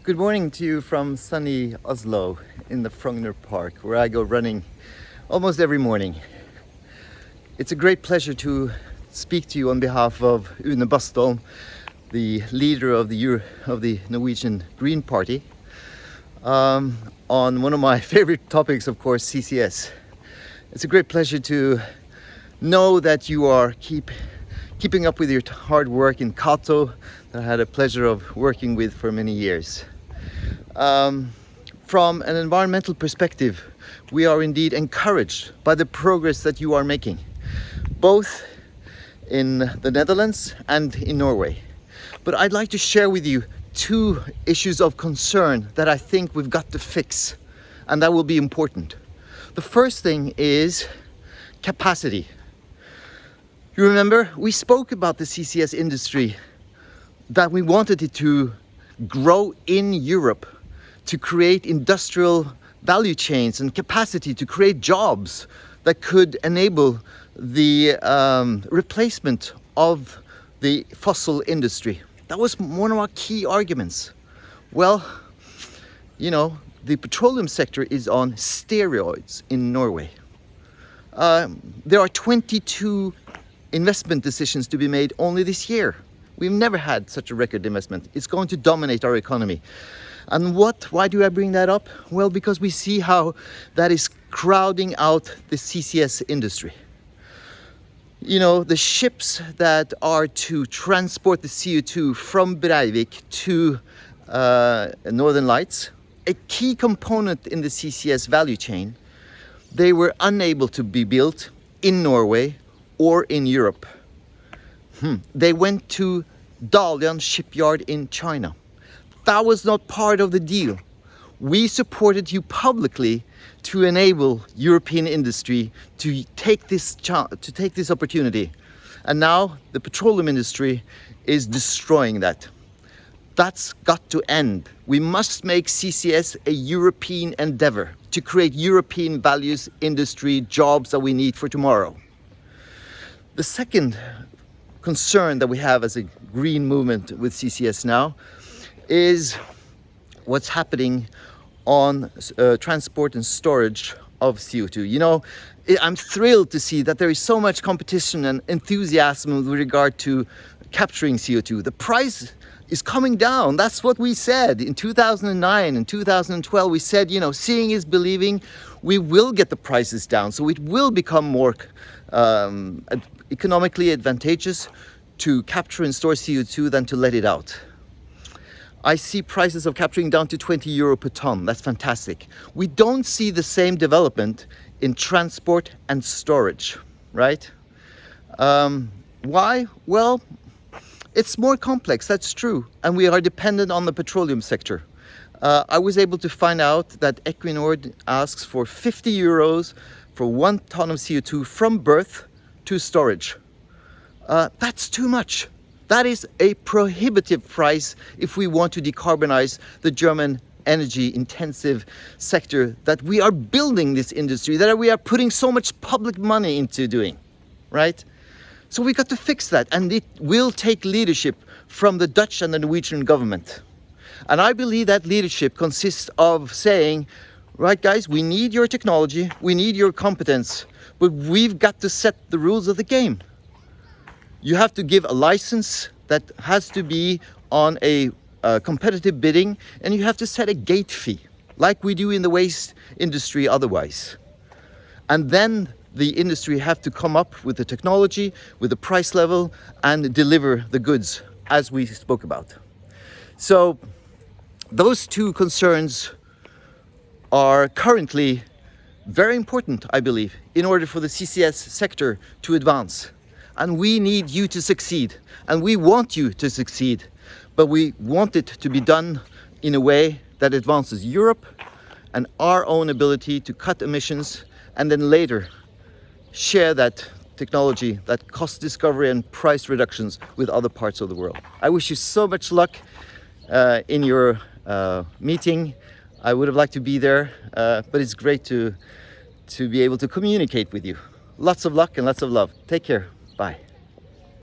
Good morning to you from sunny Oslo in the Frogner Park, where I go running almost every morning. It's a great pleasure to speak to you on behalf of Une Bastholm, the leader of the Norwegian Green Party, on one of my favorite topics, of course, CCS. It's a great pleasure to know that you are keeping up with your hard work in Cato, that I had a pleasure of working with for many years. From an environmental perspective, we are indeed encouraged by the progress that you are making, both in the Netherlands and in Norway. But I'd like to share with you two issues of concern that I think we've got to fix, and that will be important. The first thing is capacity. You remember, we spoke about the CCS industry, that we wanted it to grow in Europe, to create industrial value chains and capacity to create jobs that could enable the replacement of the fossil industry. That was one of our key arguments. Well, you know, the petroleum sector is on steroids in Norway. There are 22 investment decisions to be made only this year. We've never had such a record investment. It's going to dominate our economy. And why do I bring that up? Well, because we see how that is crowding out the CCS industry. You know, the ships that are to transport the CO2 from Breivik to Northern Lights, a key component in the CCS value chain, they were unable to be built in Norway or in Europe. They went to Dalian shipyard in China. That was not part of the deal. We supported you publicly to enable European industry to take this opportunity. And now the petroleum industry is destroying that. That's got to end. We must make CCS a European endeavor to create European values, industry, jobs that we need for tomorrow. The second concern that we have as a green movement with CCS now is what's happening on transport and storage of CO2. You know, I'm thrilled to see that there is so much competition and enthusiasm with regard to capturing CO2. The price is coming down. That's what we said in 2009 and 2012. We said, you know, seeing is believing. We will get the prices down, so it will become more economically advantageous to capture and store CO2 than to let it out. I see prices of capturing down to 20 euro per ton. That's fantastic. We don't see the same development in transport and storage, right? Why? Well, it's more complex, that's true. And we are dependent on the petroleum sector. I was able to find out that Equinor asks for 50 euros for 1 ton of CO2 from berth to storage. That's too much. That is a prohibitive price if we want to decarbonize the German energy intensive sector that we are building this industry, that we are putting so much public money into doing, right? So we got to fix that, and it will take leadership from the Dutch and the Norwegian government. And I believe that leadership consists of saying, right guys, we need your technology, we need your competence, but we've got to set the rules of the game. You have to give a license that has to be on a competitive bidding, and you have to set a gate fee, like we do in the waste industry otherwise. And then the industry have to come up with the technology, with the price level, and deliver the goods, as we spoke about. So those two concerns are currently very important, I believe, in order for the CCS sector to advance. And we need you to succeed, and we want you to succeed, but we want it to be done in a way that advances Europe and our own ability to cut emissions, and then later share that technology, that cost discovery and price reductions with other parts of the world. I wish you so much luck in your meeting. I would have liked to be there, but it's great to be able to communicate with you. Lots of luck and lots of love. Take care. Bye.